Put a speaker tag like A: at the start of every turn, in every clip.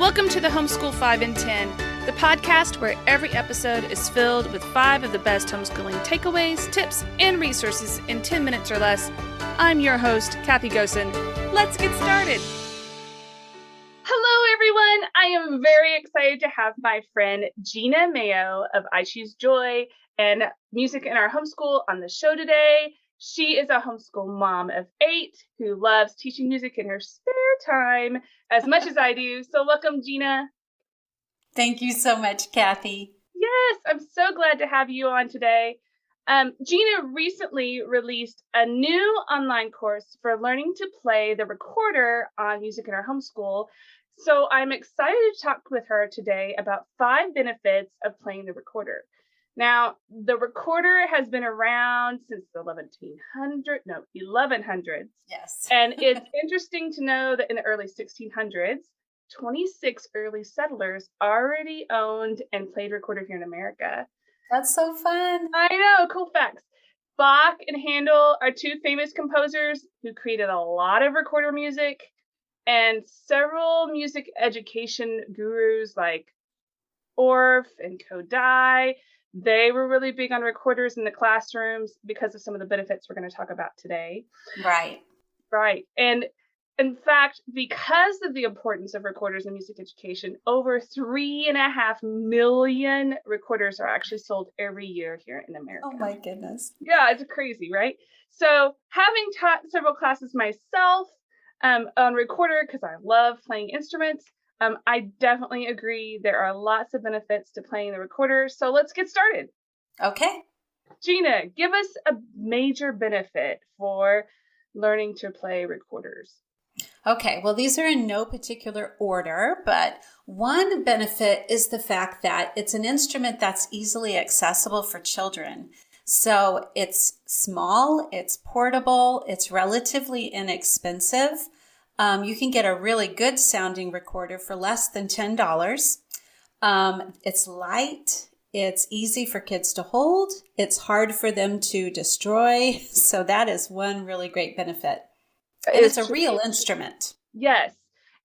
A: Welcome to the Homeschool 5 in 10, the podcast where every episode is filled with 5 of the best homeschooling takeaways, tips, and resources in 10 minutes or less. I'm your host, Kathy Gosen. Let's get started. Hello, everyone. I am very excited to have my friend Gena Mayo of I Choose Joy and Music in Our Homeschool on the show today. She is a homeschool mom of 8 who loves teaching music in her spare time as much as I do. So welcome, Gena.
B: Thank you so much, Kathy.
A: Yes, I'm so glad to have you on today. Gena recently released a new online course for learning to play the recorder on Music in Our Homeschool. So I'm excited to talk with her today about 5 benefits of playing the recorder. Now, the recorder has been around since the 1100s.
B: Yes.
A: And it's interesting to know that in the early 1600s, 26 early settlers already owned and played recorder here in America.
B: That's so fun.
A: I know, cool facts. Bach and Handel are 2 famous composers who created a lot of recorder music, and several music education gurus like Orff and Kodai. They were really big on recorders in the classrooms because of some of the benefits we're going to talk about today. Right. And in fact, because of the importance of recorders in music education, over 3.5 million recorders are actually sold every year here in America.
B: Oh my goodness.
A: Yeah, it's crazy, right? So having taught several classes myself on recorder, because I love playing instruments, I definitely agree there are lots of benefits to playing the recorder. So let's get started.
B: Okay.
A: Gena, give us a major benefit for learning to play recorders.
B: Okay, well, these are in no particular order, but one benefit is the fact that it's an instrument that's easily accessible for children. So it's small, it's portable, it's relatively inexpensive. You can get a really good sounding recorder for less than $10. It's light. It's easy for kids to hold. It's hard for them to destroy. So that is one really great benefit. And it's a real instrument.
A: Yes.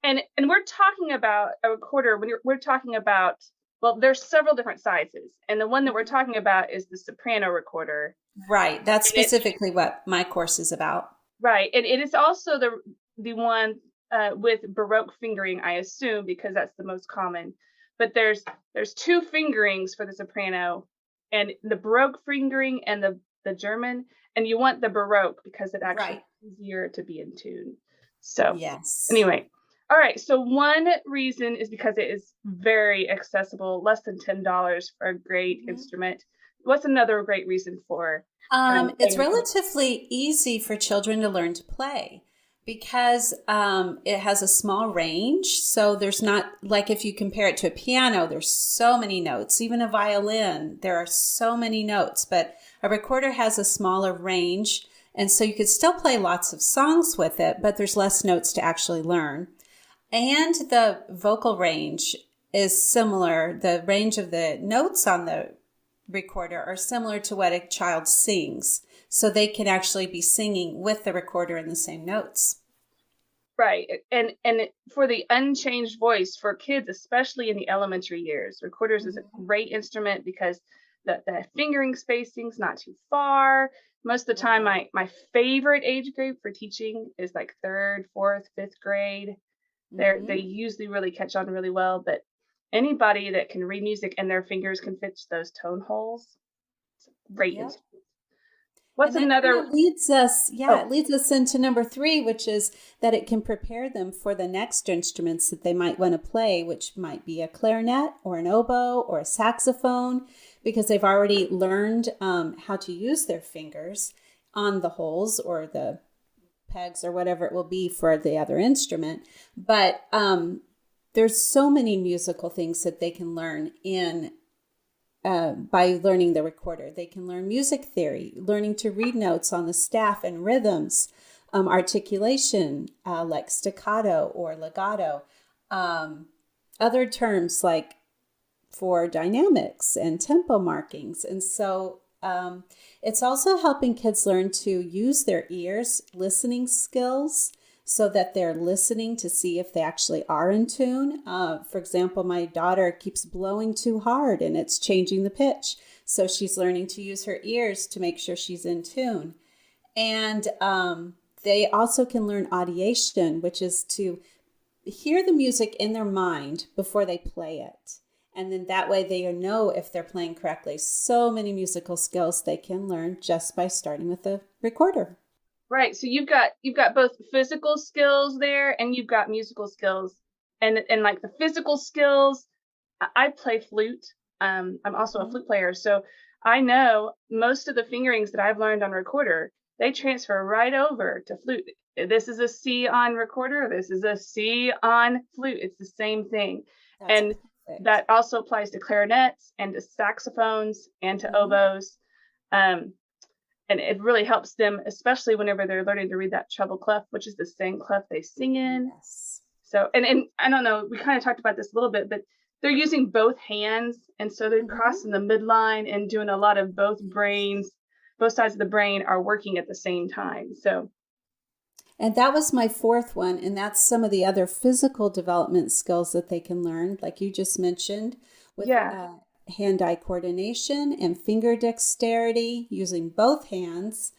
A: And we're talking about a recorder when we're talking about, well, there's several different sizes. And the one that we're talking about is the soprano recorder.
B: Right. That's specifically what my course is about.
A: Right. And it is also the one with Baroque fingering, I assume, because that's the most common. But there's 2 fingerings for the soprano, and the Baroque fingering and the German, and you want the Baroque because it actually is easier to be in tune. So
B: yes.
A: Anyway, all right. So one reason is because it is very accessible, less than $10 for a great instrument. What's another great reason for?
B: It's relatively easy for children to learn to play because it has a small range. So there's not, like if you compare it to a piano, there's so many notes. Even a violin, there are so many notes. But a recorder has a smaller range. And so you could still play lots of songs with it, but there's less notes to actually learn. And the vocal range is similar. The range of the notes on the recorder are similar to what a child sings. So they can actually be singing with the recorder in the same notes.
A: Right. And for the unchanged voice for kids, especially in the elementary years, recorders is a great instrument because the fingering spacing's not too far. Most of the time, my favorite age group for teaching is like 3rd, 4th, 5th grade. They usually really catch on really well, but anybody that can read music and their fingers can fit those tone holes, it's a great instrument. What's another?
B: It leads us into number 3, which is that it can prepare them for the next instruments that they might want to play, which might be a clarinet or an oboe or a saxophone, because they've already learned how to use their fingers on the holes or the pegs or whatever it will be for the other instrument. But there's so many musical things that they can learn by learning the recorder. They can learn music theory, learning to read notes on the staff and rhythms, articulation like staccato or legato, other terms like for dynamics and tempo markings. And so it's also helping kids learn to use their ears, listening skills. so that they're listening to see if they actually are in tune. For example, my daughter keeps blowing too hard and it's changing the pitch. So she's learning to use her ears to make sure she's in tune. And they also can learn audiation, which is to hear the music in their mind before they play it. And then that way they know if they're playing correctly. So many musical skills they can learn just by starting with the recorder.
A: Right. So you've got both physical skills there and you've got musical skills. And like the physical skills, I play flute. I'm also a flute player. So I know most of the fingerings that I've learned on recorder, they transfer right over to flute. This is a C on recorder. This is a C on flute. It's the same thing.
B: That's
A: And
B: perfect.
A: that also applies to clarinets and to saxophones and to oboes. And it really helps them, especially whenever they're learning to read that treble clef, which is the same clef they sing in.
B: Yes.
A: So, and I don't know, we kind of talked about this a little bit, but they're using both hands. And so they're crossing the midline and doing a lot of both sides of the brain are working at the same time. So,
B: and that was my fourth one. And that's some of the other physical development skills that they can learn, like you just mentioned, with hand-eye coordination and finger dexterity using both hands.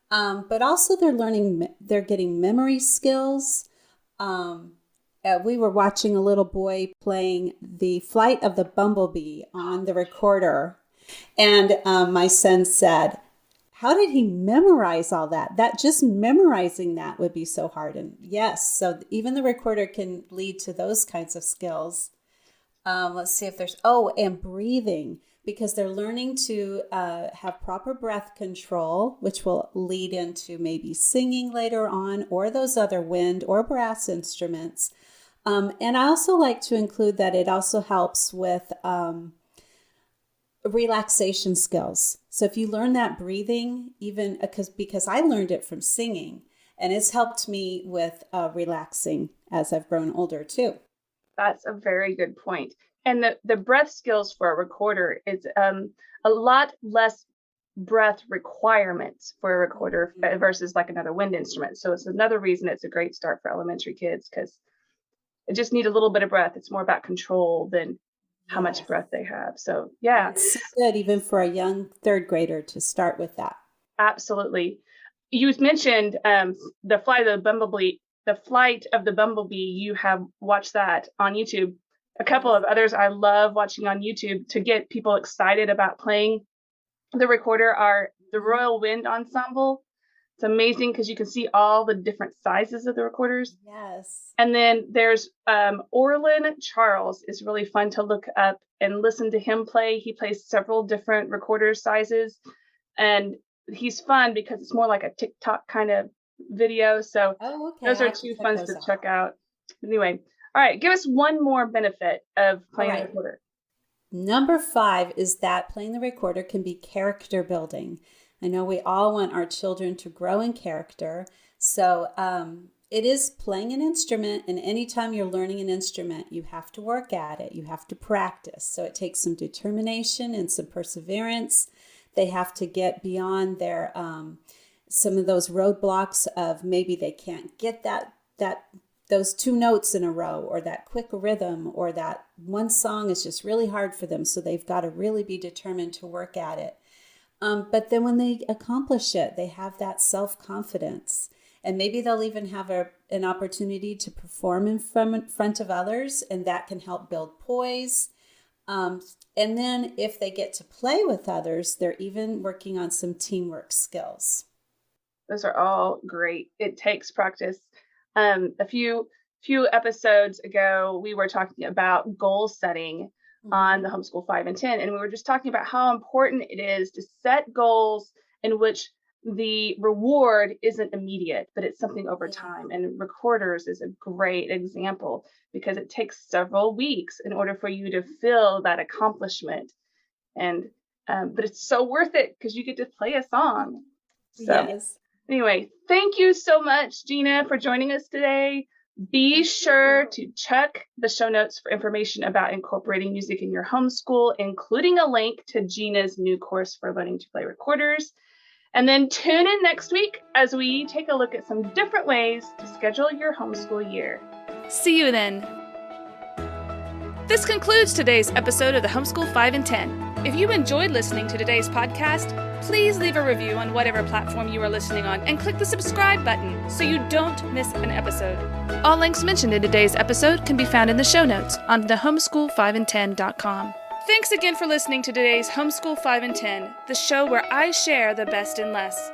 B: But also they're getting memory skills. We were watching a little boy playing the Flight of the Bumblebee on the recorder. And my son said, how did he memorize all that? That just memorizing that would be so hard. And yes, so even the recorder can lead to those kinds of skills. Let's see if and breathing, because they're learning to have proper breath control, which will lead into maybe singing later on, or those other wind or brass instruments. And I also like to include that it also helps with relaxation skills. So if you learn that breathing, even because I learned it from singing, and it's helped me with relaxing as I've grown older too.
A: That's a very good point. And the breath skills for a recorder is a lot less breath requirements for a recorder versus like another wind instrument. So it's another reason it's a great start for elementary kids, because they just need a little bit of breath. It's more about control than how much breath they have. So yeah.
B: And it's so good even for a young third grader to start with that.
A: Absolutely. You mentioned the Flight of the Bumblebee. The Flight of the Bumblebee, you have watched that on YouTube. A couple of others I love watching on YouTube to get people excited about playing the recorder are the Royal Wind Ensemble. It's amazing because you can see all the different sizes of the recorders.
B: Yes.
A: And then there's Orlin Charles is really fun to look up and listen to him play. He plays several different recorder sizes, and he's fun because it's more like a TikTok kind of video. So those are two funs to check out. Anyway, all right, give us one more benefit of playing the recorder.
B: Number 5 is that playing the recorder can be character building. I know we all want our children to grow in character. So it is playing an instrument, and anytime you're learning an instrument, you have to work at it. You have to practice. So it takes some determination and some perseverance. They have to get beyond their some of those roadblocks of maybe they can't get those 2 notes in a row, or that quick rhythm, or that one song is just really hard for them. So they've got to really be determined to work at it. But then when they accomplish it, they have that self-confidence. And maybe they'll even have an opportunity to perform in front of others, and that can help build poise. And then if they get to play with others, they're even working on some teamwork skills.
A: Those are all great. It takes practice. A few episodes ago, we were talking about goal setting on the Homeschool 5 and 10, and we were just talking about how important it is to set goals in which the reward isn't immediate, but it's something over time. And recorders is a great example because it takes several weeks in order for you to feel that accomplishment. And but it's so worth it because you get to play a song. So anyway, thank you so much, Gena, for joining us today. Be sure to check the show notes for information about incorporating music in your homeschool, including a link to Gena's new course for learning to play recorders. And then tune in next week as we take a look at some different ways to schedule your homeschool year.
C: See you then. This concludes today's episode of the Homeschool 5 and 10. If you enjoyed listening to today's podcast, please leave a review on whatever platform you are listening on and click the subscribe button so you don't miss an episode. All links mentioned in today's episode can be found in the show notes on thehomeschool5and10.com. Thanks again for listening to today's Homeschool 5 and 10, the show where I share the best and less.